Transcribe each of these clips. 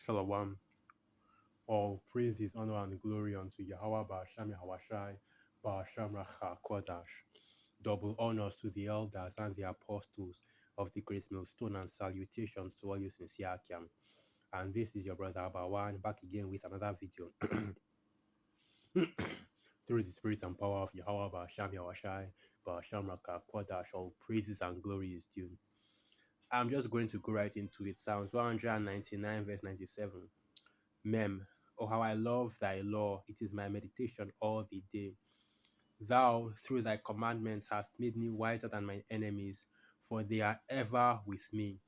Shalom. All praises, honor, and glory unto Yahweh Ba'asham Yahwashai Ba'asham Racha Kodash. Double honors to the elders and the apostles of the Great Millstone, and salutations to all you sincere Akiam. And this is your brother Abawan back again with another video. Through the spirit and power of Yahweh Ba'asham Yahwashai Ba'asham Racha Kodash, all praises and glory is due. I'm just going to go right into it. Psalms 199 verse 97. Mem, oh how I love thy law, it is my meditation all the day. Thou, through thy commandments, hast made me wiser than my enemies, for they are ever with me.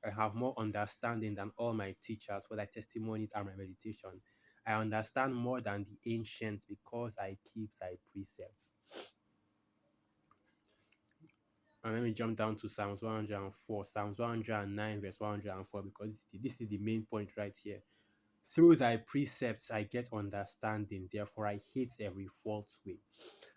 I have more understanding than all my teachers, for thy testimonies are my meditation. I understand more than the ancients, because I keep thy precepts. And let me jump down to Psalms 104, Psalms 109, verse 104, because this is the main point right here. Through thy precepts I get understanding, therefore I hate every false way.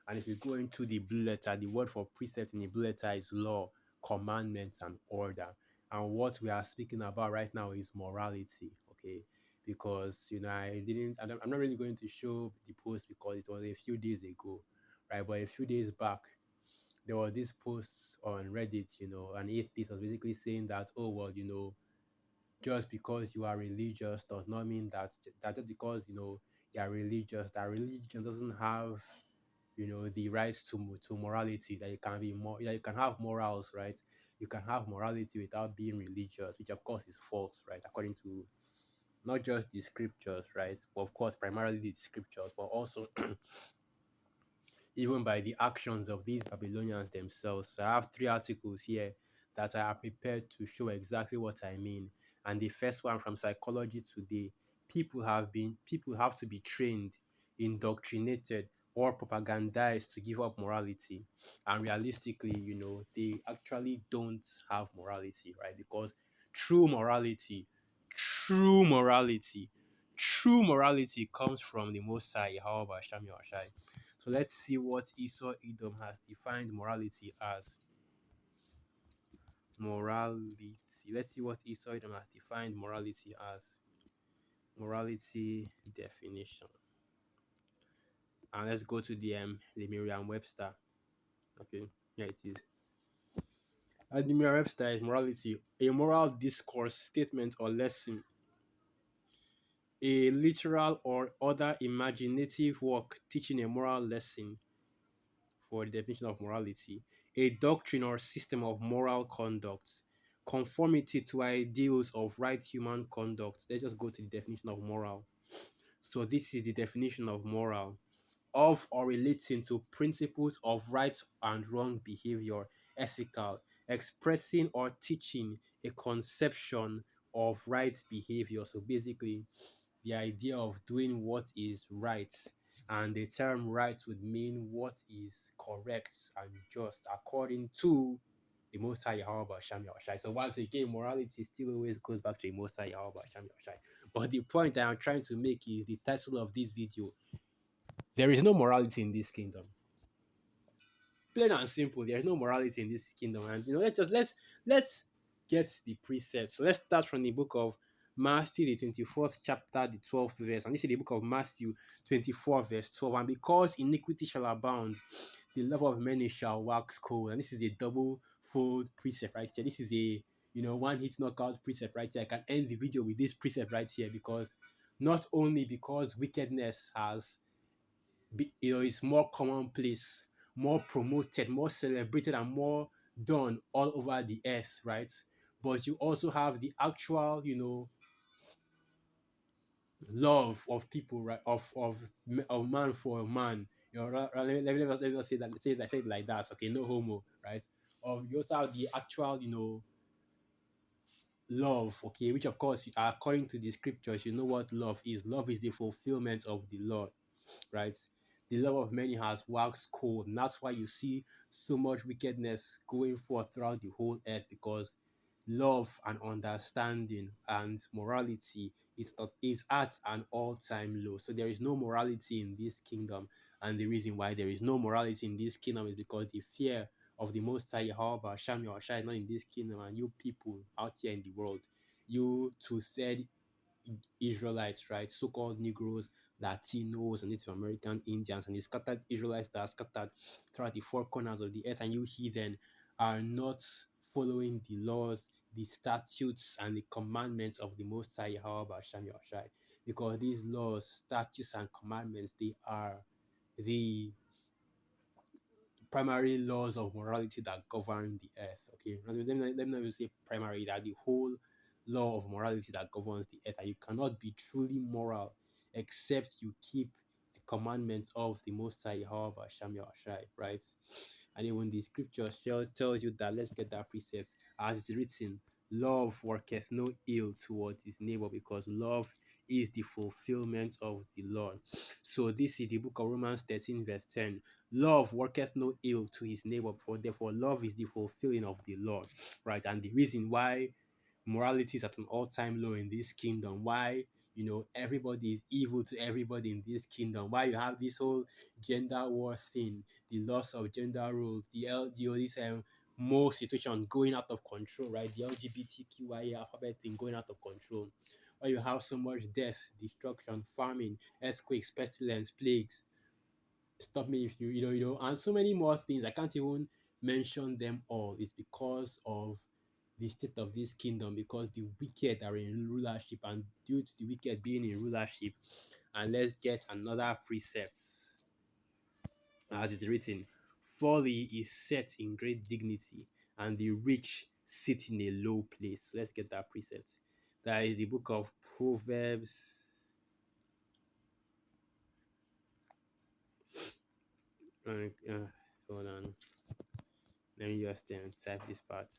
And if you go into the blue letter, the word for precept in the blue letter is law, commandments, and order. And what we are speaking about right now is morality, okay? Because, I'm not really going to show the post because it was a few days ago, right? But a few days back, there was this post on Reddit, an atheist was basically saying that, oh, well, just because you are religious does not mean that just because you are religious, that religion doesn't have the rights to morality, that you can be more, that you can have morals, right? You can have morality without being religious, which of course is false, right? According to not just the scriptures, right? But of course primarily the scriptures, but also even by the actions of these Babylonians themselves. So I have three articles here that I are prepared to show exactly what I mean. And the first one from Psychology Today: people have to be trained, indoctrinated, or propagandized to give up morality. And realistically, they actually don't have morality, right? Because true morality, true morality, true morality comes from the Most High, Yahweh Shem Yahweh. So let's see what Esau Edom has defined morality as. Morality. Let's see what Esau Edom has defined morality as. Morality definition. And let's go to the Merriam-Webster. Okay, here it is. And the Merriam-Webster is morality: a moral discourse, statement, or lesson, a literal or other imaginative work teaching a moral lesson. For the definition of morality: a doctrine or system of moral conduct, conformity to ideals of right human conduct. Let's just go to the definition of moral. So this is the definition of moral: of or relating to principles of right and wrong behavior, ethical, expressing or teaching a conception of right behavior. So basically, the idea of doing what is right, and the term right would mean what is correct and just according to the Most High Yahweh Shem Yahushai. So once again, morality still always goes back to the Most High Yahweh Shem Yahushai. But the point that I'm trying to make is the title of this video: there is no morality in this kingdom. Plain and simple, there is no morality in this kingdom. And let's get the precepts. So let's start from the book of Matthew, the 24th chapter, the 12th verse. And this is the book of Matthew 24, verse 12. And because iniquity shall abound, the love of many shall wax cold. And this is a double fold precept right here. This is a one hit knockout precept right here. I can end the video with this precept right here, because not only because wickedness is more commonplace, more promoted, more celebrated, and more done all over the earth, right? But you also have the actual, love of people, right? Of man for man. Let me say that, say it like that. Okay, no homo, right? You also have the actual, love, okay, which of course, according to the scriptures, you know what love is. Love is the fulfillment of the law, right? The love of many has waxed cold, and that's why you see so much wickedness going forth throughout the whole earth, because love and understanding and morality is at an all-time low. So there is no morality in this kingdom, and the reason why there is no morality in this kingdom is because the fear of the Most High Yahweh Sham Yahushua is not in this kingdom. And you people out here in the world, you too said Israelites, right? So-called Negroes, Latinos, and Native American Indians, and the scattered Israelites that are scattered throughout the four corners of the earth, and you heathen are not following the laws, the statutes, and the commandments of the Most High Yahweh Basham Yahushai. Because these laws, statutes, and commandments, they are the primary laws of morality that govern the earth. Okay, let me not even say primary, that the whole law of morality that governs the earth, and you cannot be truly moral except you keep the commandments of the Most High Yahweh Hashem Yahushai, right? And even the scripture tells you that, let's get that precept, as it's written, love worketh no ill towards his neighbor, because love is the fulfillment of the law. So this is the book of Romans 13 verse 10. Love worketh no ill to his neighbor, for therefore love is the fulfilling of the law, right? And the reason why morality is at an all-time low in this kingdom, why everybody is evil to everybody in this kingdom, why you have this whole gender war thing, the loss of gender roles, this more situation going out of control, right? The LGBTQIA alphabet thing going out of control, why you have so much death, destruction, famine, earthquakes, pestilence, plagues, stop me if and so many more things. I can't even mention them all. It's because of the state of this kingdom, because the wicked are in rulership, and due to the wicked being in rulership, and let's get another precept, as it's written, folly is set in great dignity, and the rich sit in a low place. Let's get that precept. That is the book of Proverbs. Hold on, let me just type this part.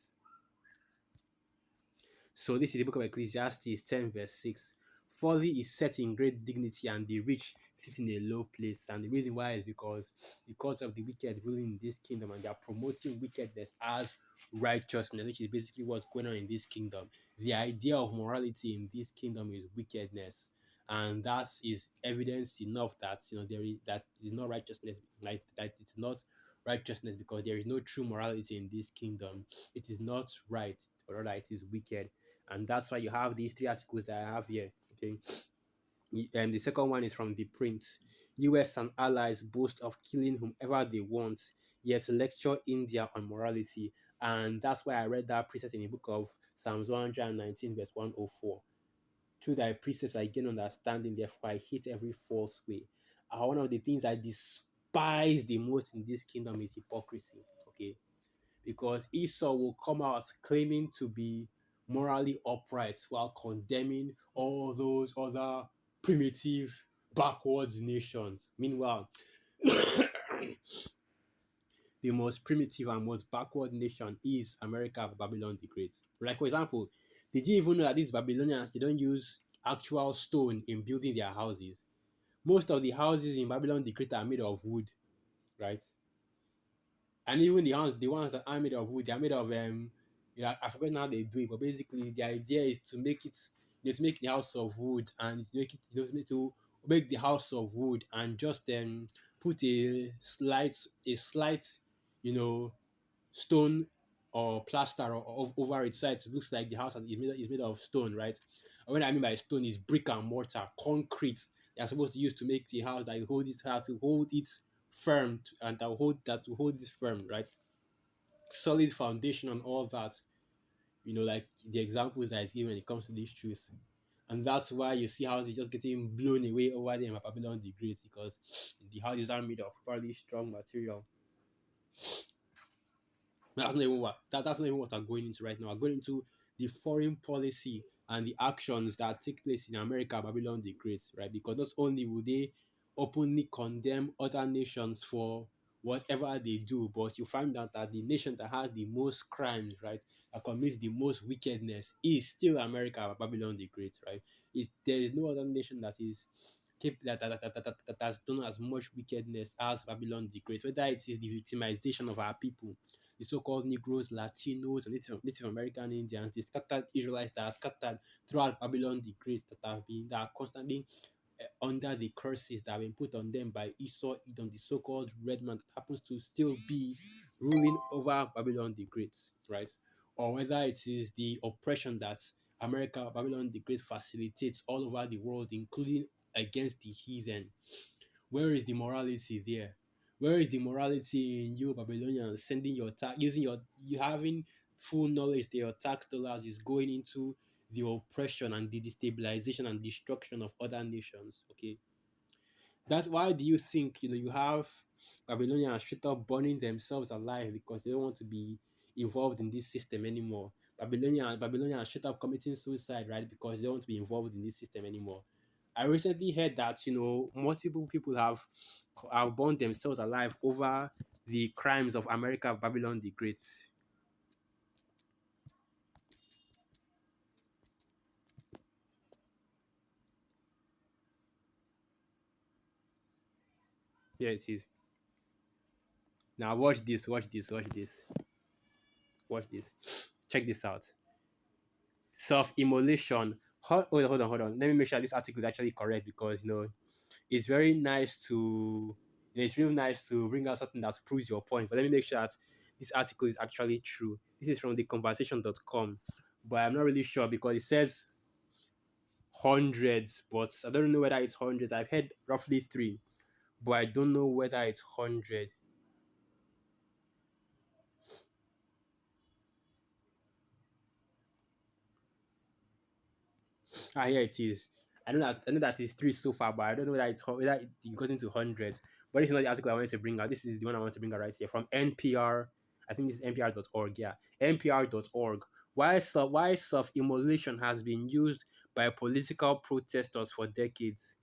So this is the book of Ecclesiastes 10 verse 6. Folly is set in great dignity, and the rich sit in a low place. And the reason why is because of the wicked ruling in this kingdom, and they are promoting wickedness as righteousness, which is basically what's going on in this kingdom. The idea of morality in this kingdom is wickedness. And that is evidence enough that that is not righteousness, like that it's not righteousness, because there is no true morality in this kingdom. It is not right, or rather it is wicked. And that's why you have these three articles that I have here. Okay, and the second one is from the Prince. US and allies boast of killing whomever they want, yet lecture India on morality. And that's why I read that precept in the book of Psalms 119 verse 104. Through thy precepts I gain understanding, therefore I hate every false way. One of the things I despise the most in this kingdom is hypocrisy. Okay, because Esau will come out claiming to be morally upright while condemning all those other primitive, backwards nations. Meanwhile, the most primitive and most backward nation is America, Babylon the Great. Like, for example, did you even know that these Babylonians, they don't use actual stone in building their houses? Most of the houses in Babylon the Great are made of wood, right? And even the ones that are made of wood, they are made of I forgot how they do it, but basically the idea is to make it, to make the house of wood, and to make it, to make the house of wood, and just put a slight you know stone or plaster over it, so it looks like the house is made of stone, right? And what I mean by stone is brick and mortar, concrete. They are supposed to use to make the house that hold it, how to hold it firm, and to hold it firm, right? Solid foundation and all that. Like the examples that is given when it comes to this truth. And that's why you see houses just getting blown away over there in Babylon the Great, because the houses are made of probably strong material. That's not even what I'm going into right now. I'm going into the foreign policy and the actions that take place in America, Babylon the Great, right? Because not only will they openly condemn other nations for whatever they do, but you find out that the nation that has the most crimes, right, that commits the most wickedness, is still America, Babylon the Great, right? There is no other nation that is that has done as much wickedness as Babylon the Great, whether it is the victimization of our people, the so-called Negroes, Latinos, and Native American Indians, the scattered Israelites that are scattered throughout Babylon the Great, that are constantly under the curses that have been put on them by Esau, Edom, the so-called red man that happens to still be ruling over Babylon the Great, right? Or whether it is the oppression that America, Babylon the Great facilitates all over the world, including against the heathen. Where is the morality there? Where is the morality in you, Babylonians, sending your tax, using you having full knowledge that your tax dollars is going into the oppression and the destabilization and destruction of other nations? Okay, that's why do you think you have Babylonians straight up burning themselves alive because they don't want to be involved in this system anymore. Babylonians straight up committing suicide, right? Because they don't want to be involved in this system anymore. I recently heard that multiple people have burned themselves alive over the crimes of America, Babylon the Great. Yeah, it is. Now watch this, watch this, watch this, watch this. Check this out. Self-immolation. Hold on. Let me make sure this article is actually correct because it's very nice to it's real nice to bring out something that proves your point. But let me make sure that this article is actually true. This is from theconversation.com, but I'm not really sure because it says hundreds, but I don't know whether it's hundreds. I've heard roughly three, but I don't know whether it's 100. Ah, here it is. I know that it's three so far, but I don't know whether it goes into hundreds. But this is not the article I wanted to bring out. This is the one I want to bring out right here from NPR. I think this is NPR.org. Yeah, NPR.org. Why self-immolation has been used by political protesters for decades.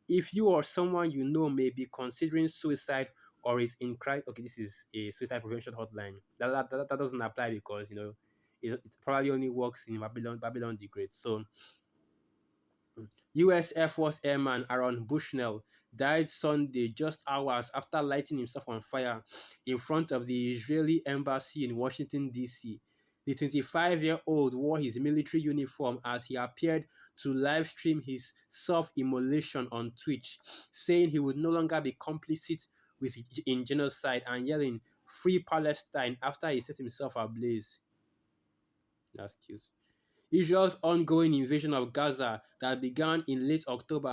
If you or someone you know may be considering suicide or is in crisis, okay, this is a suicide prevention hotline. That doesn't apply because it probably only works in Babylon the Great. So US Air Force Airman Aaron Bushnell died Sunday just hours after lighting himself on fire in front of the Israeli embassy in Washington, D.C. The 25-year-old wore his military uniform as he appeared to live stream his self immolation on Twitch, saying he would no longer be complicit in genocide and yelling, "Free Palestine," after he set himself ablaze. That's cute. Israel's ongoing invasion of Gaza that began in late October.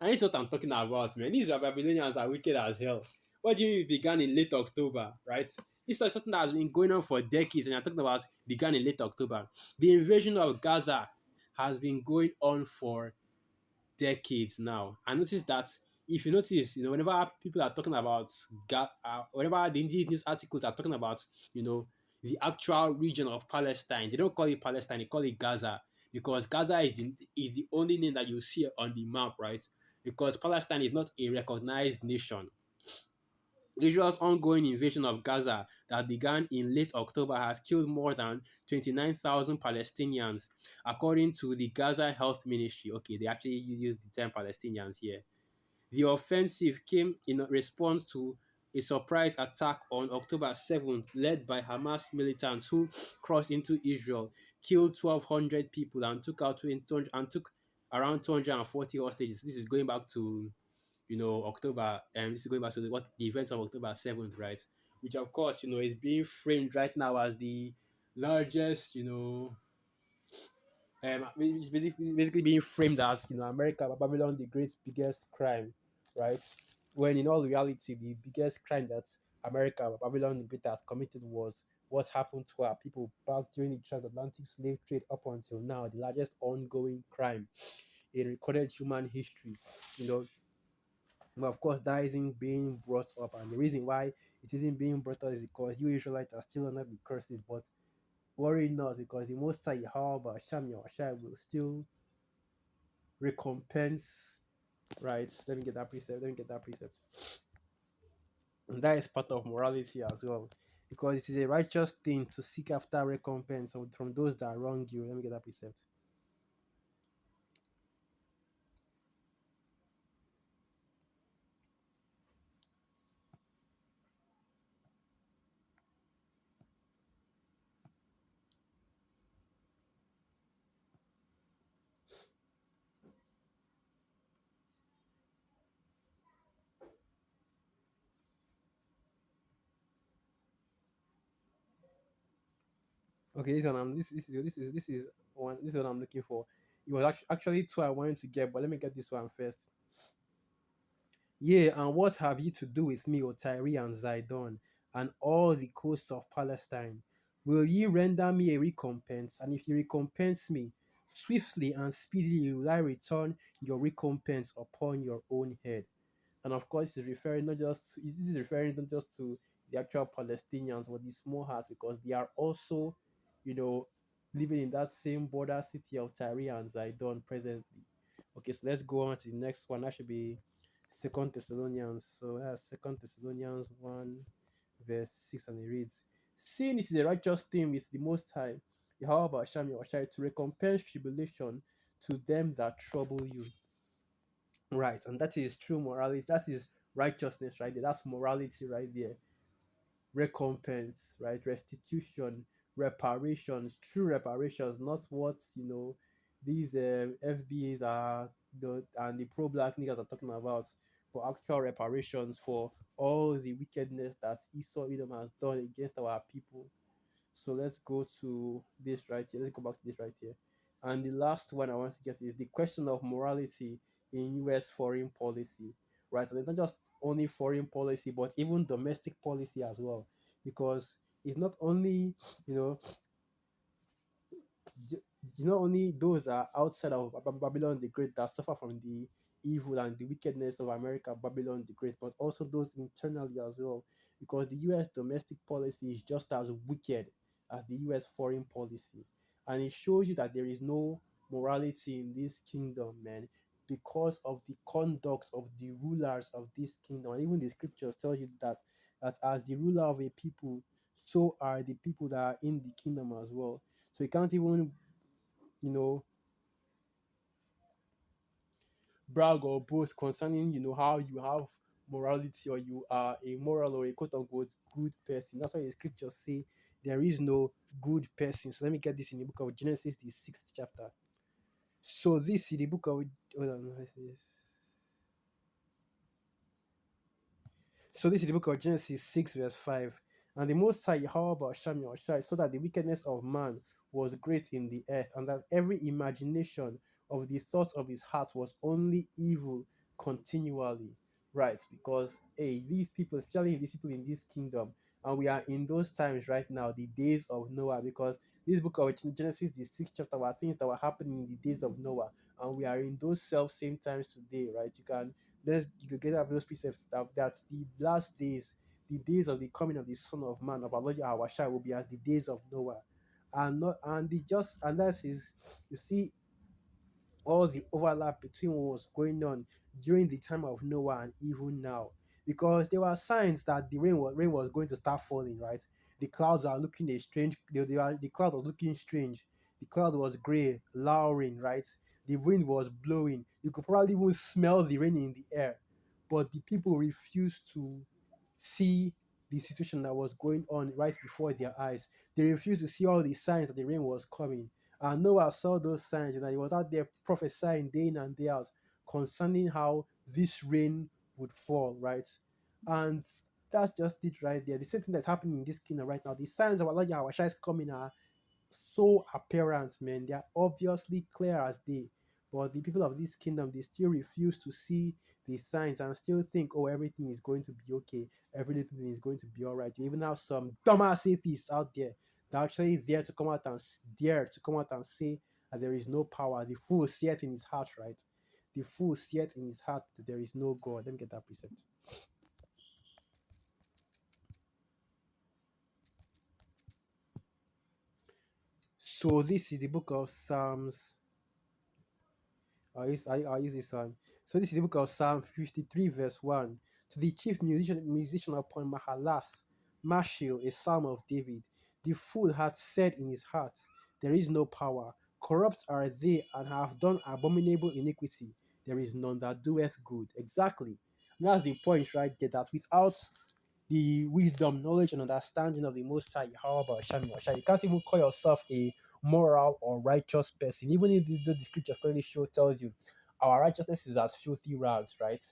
And this is what I'm talking about, man. These Babylonians are wicked as hell. What do you mean it began in late October, right? This is something that has been going on for decades, and you're talking about began in late October. The invasion of Gaza has been going on for decades now. I noticed that if you notice, whenever people are talking about whenever these news articles are talking about, you know, the actual region of Palestine, they don't call it Palestine, they call it Gaza because Gaza is the only name that you see on the map, right? Because Palestine is not a recognized nation. Israel's ongoing invasion of Gaza that began in late October has killed more than 29,000 Palestinians, according to the Gaza Health Ministry. Okay, they actually use the term Palestinians here. The offensive came in response to a surprise attack on October 7th led by Hamas militants who crossed into Israel, killed 1,200 people, and took around 240 hostages. This is going back to October, and this is going back to the events of October 7th, right? Which of course, is being framed right now as the largest, it's basically being framed as America, Babylon, the great biggest crime, right? When in all reality, the biggest crime that America, Babylon, the great has committed was what happened to our people back during the transatlantic slave trade up until now, the largest ongoing crime in recorded human history. You know, but of course, that isn't being brought up, and the reason why it isn't being brought up is because you Israelites are still under the curses. But worry not, because the Most High Yahweh Hashem Yahushua will still recompense. Right? Let me get that precept. Let me get that precept. And that is part of morality as well, because it is a righteous thing to seek after recompense from those that wrong you. Let me get that precept. Okay, this one I'm this is one this is what I'm looking for. It was actually two I wanted to get, but let me get this one first. Yeah, and what have you to do with me, O Tyre and Zidon, and all the coasts of Palestine? Will ye render me a recompense? And if you recompense me, swiftly and speedily will I return your recompense upon your own head. And of course, it's referring not just to, this is referring not just to the actual Palestinians, but the small hearts, because they are also, you know, living in that same border city of Tyre and Zidon presently. Okay, so let's go on to the next one. That should be Second Thessalonians. So that's Second Thessalonians 1, verse 6, and it reads, "Seeing it is a righteous thing with the Most High, Yahweh Hashem Yahushai, to recompense tribulation to them that trouble you." Right, and that is true morality. That is righteousness right there. That's morality right there. Recompense, right? Restitution, reparations, true reparations, not what these FBAs are and the pro-black niggas are talking about, but actual reparations for all the wickedness that Esau Edom has done against our people. So let's go to this right here. Let's go back to this right here. And the last one I want to get is the question of morality in US foreign policy. Right. And it's not just only foreign policy, but even domestic policy as well. Because it's not only, you know, j- not only those that are outside of Babylon the Great that suffer from the evil and the wickedness of America, Babylon the Great, but also those internally as well. Because the US domestic policy is just as wicked as the US foreign policy. And it shows you that there is no morality in this kingdom, man, because of the conduct of the rulers of this kingdom. And even the scriptures tells you that as the ruler of a people, so are the people that are in the kingdom as well. So you can't even, you know, brag or boast concerning, how you have morality or you are a moral or a quote unquote good person. That's why the scriptures say there is no good person. So let me get this in the book of Genesis, the sixth chapter. So this is the book of hold on, what's this? So this is the book of Genesis 6, verse 5. And the Most High Yahweh Hashem Yahushai saw that the wickedness of man was great in the earth, and that every imagination of the thoughts of his heart was only evil continually. Right? Because hey, these people, especially these people in this kingdom, and we are in those times right now, the days of Noah, because this book of Genesis, the sixth chapter, were things that were happening in the days of Noah, and we are in those self same times today, right? You could get out of those precepts that the last days, the days of the coming of the Son of Man of our Lord Yahweh will be as the days of Noah, and not and the just and that is you see all the overlap between what was going on during the time of Noah and even now. Because there were signs that the rain was going to start falling, right? The clouds are looking a strange, the cloud was looking strange. The cloud was gray, lowering, right? The wind was blowing. You could probably even smell the rain in the air. But the people refused to see the situation that was going on right before their eyes. They refused to see all the signs that the rain was coming. And Noah saw those signs and he was out there prophesying day in and day out concerning how this rain would fall, right? And that's just it right there. The same thing that's happening in this kingdom right now. The signs of Allah Yahweh is coming are so apparent, man. They are obviously clear as day. But the people of this kingdom, they still refuse to see the signs and still think, oh, everything is going to be okay. Everything is going to be all right. You even have some dumbass atheists out there that are actually dare to come out and say that there is no power. The fool seeth in his heart, right? The fool seeth in his heart that there is no God. Let me get that precept. So this is the book of Psalms. I'll use this one. So this is the book of Psalm 53, verse 1. To the chief musician upon Mahalath, Mashil, a psalm of David. The fool hath said in his heart, there is no power. Corrupt are they and have done abominable iniquity. There is none that doeth good. Exactly. And that's the point right there, that without the wisdom, knowledge, and understanding of the Most High, Yahweh Hashem Yahweh, you can't even call yourself a moral or righteous person. Even if the scriptures clearly tells you our righteousness is as filthy rags, right?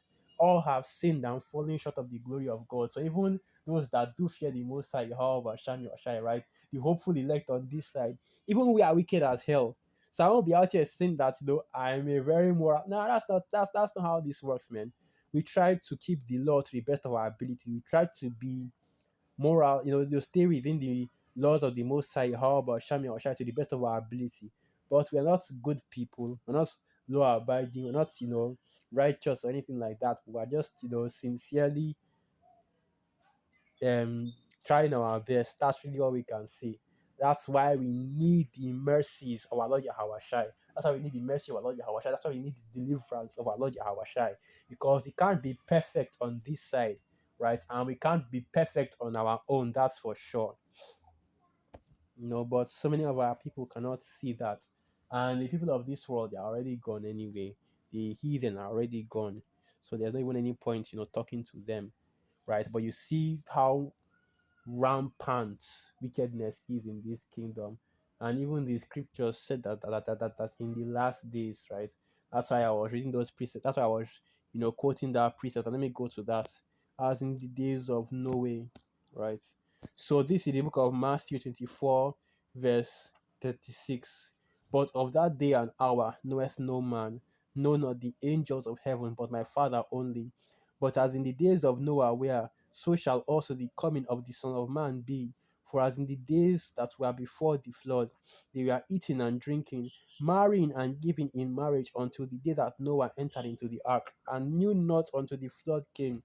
all have sinned and fallen short of the glory of God. So even those that do fear the Most High, Yahweh, Sham, Yahshai, right? The hopeful elect on this side, even we are wicked as hell. So I won't be out here saying that I'm a very moral. No, that's not how this works, man. We try to keep the law to the best of our ability. We try to be moral, you stay within the laws of the Most High, how about Shami or Shai to the best of our ability. But we are not good people. We're not law abiding. We're not, righteous or anything like that. We are just, sincerely um trying our best. That's really all we can say. That's why we need the mercies of our Lord Yahweh Shai. That's why we need the mercy of our Lord Yahweh Shai. That's why we need the deliverance of our Lord Yahweh Shai. Because we can't be perfect on this side, right? And we can't be perfect on our own, that's for sure. But so many of our people cannot see that. And the people of this world, they're already gone anyway. The heathen are already gone. So there's not even any point, talking to them, right? But you see how rampant wickedness is in this kingdom. And even the scriptures said that in the last days, right? That's why I was reading those precepts. That's why I was, quoting that precept. And let me go to that. As in the days of Noah, right? So this is the book of Matthew 24, verse 36. But of that day and hour knoweth no man, no, not the angels of heaven, but my Father only. But as in the days of Noah were, so shall also the coming of the Son of Man be. For as in the days that were before the flood, they were eating and drinking, marrying and giving in marriage until the day that Noah entered into the ark, and knew not until the flood came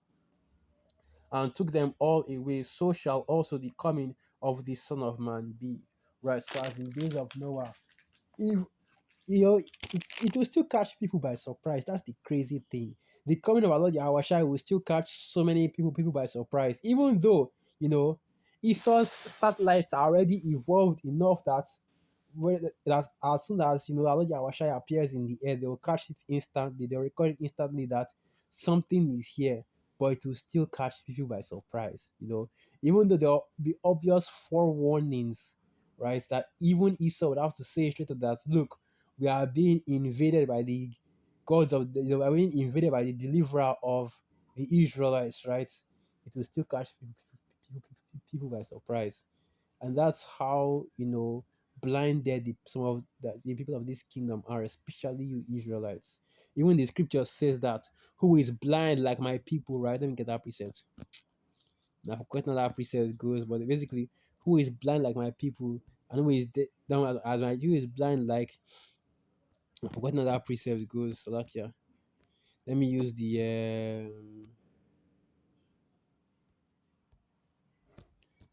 and took them all away. So shall also the coming of the Son of Man be. Right, so as in days of Noah, if it will still catch people by surprise. That's the crazy thing. The coming of our Lord Yahushua will still catch so many people by surprise, even though Esau's satellites are already evolved enough that as soon as our Lord Yahushua appears in the air, they will catch it instantly. They'll record it instantly that something is here, but it will still catch people by surprise. Even though there will be obvious forewarnings, right? That even Esau would have to say straight up that, look, we are being invaded by the gods of we are being invaded by the deliverer of the Israelites, right? It will still catch people by surprise. And that's how blinded some of the people of this kingdom are, especially you Israelites. Even the scripture says that, who is blind like my people, right? Let me get that precept. Now, of course, not that precept goes, but basically, who is blind like my people, and who is down as my who is blind like. I forgot how that precept goes. So like, yeah, let me use the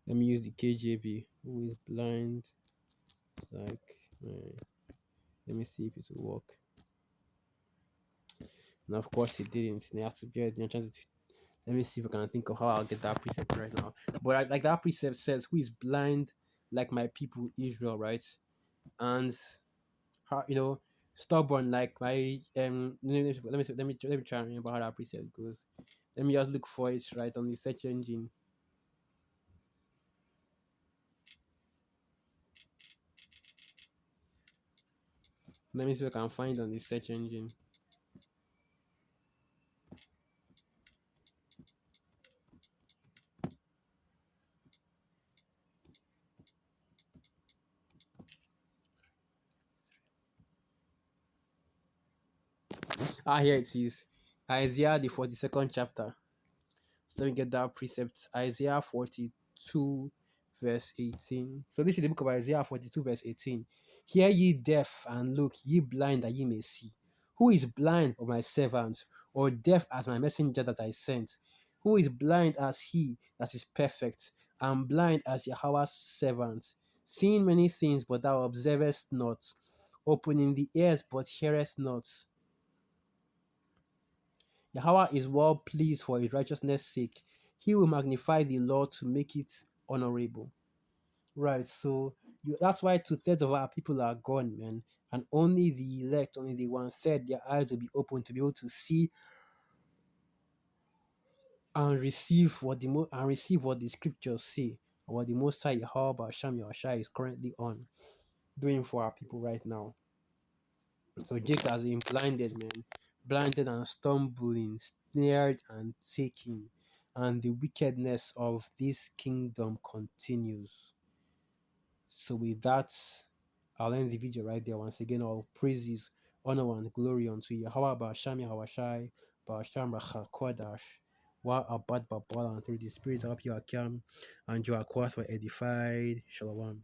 KJV. Who is blind like my. Let me see if it will work. And of course, it didn't. They have to get. Trying to. Let me see if I can think of how I'll get that precept right now. But like that precept says, "Who is blind like my people Israel?" Right, and how stubborn like my let me try and remember how that precept goes. Let me just look for it right on the search engine. Let me see if I can find on the search engine. Here it is. Isaiah the 42nd chapter. So let me get that precept. Isaiah 42 verse 18. So this is the book of Isaiah 42 verse 18. Hear ye deaf and look, ye blind that ye may see. Who is blind of my servant, or deaf as my messenger that I sent? Who is blind as he that is perfect, and blind as Yahweh's servant, seeing many things, but thou observest not, opening the ears, but heareth not. Yahweh is well pleased for his righteousness' sake. He will magnify the law to make it honorable. Right, so that's why two-thirds of our people are gone, man. And only the elect, only the one-third, their eyes will be open to be able to see and receive what the scriptures say, or what the Most High Yahweh Sham Yahushua is currently doing for our people right now. So Jake has been blinded, man. blinded and stumbling, snared and taken, and the wickedness of this kingdom continues. So with that, I'll end the video right there. Once again, all praises, honor, and glory unto Yahweh Bashami Hawashai, Basham Racha Kodash, Wa Abad Babala, and through the spirits of Yakim, and your cause were edified. Shalom.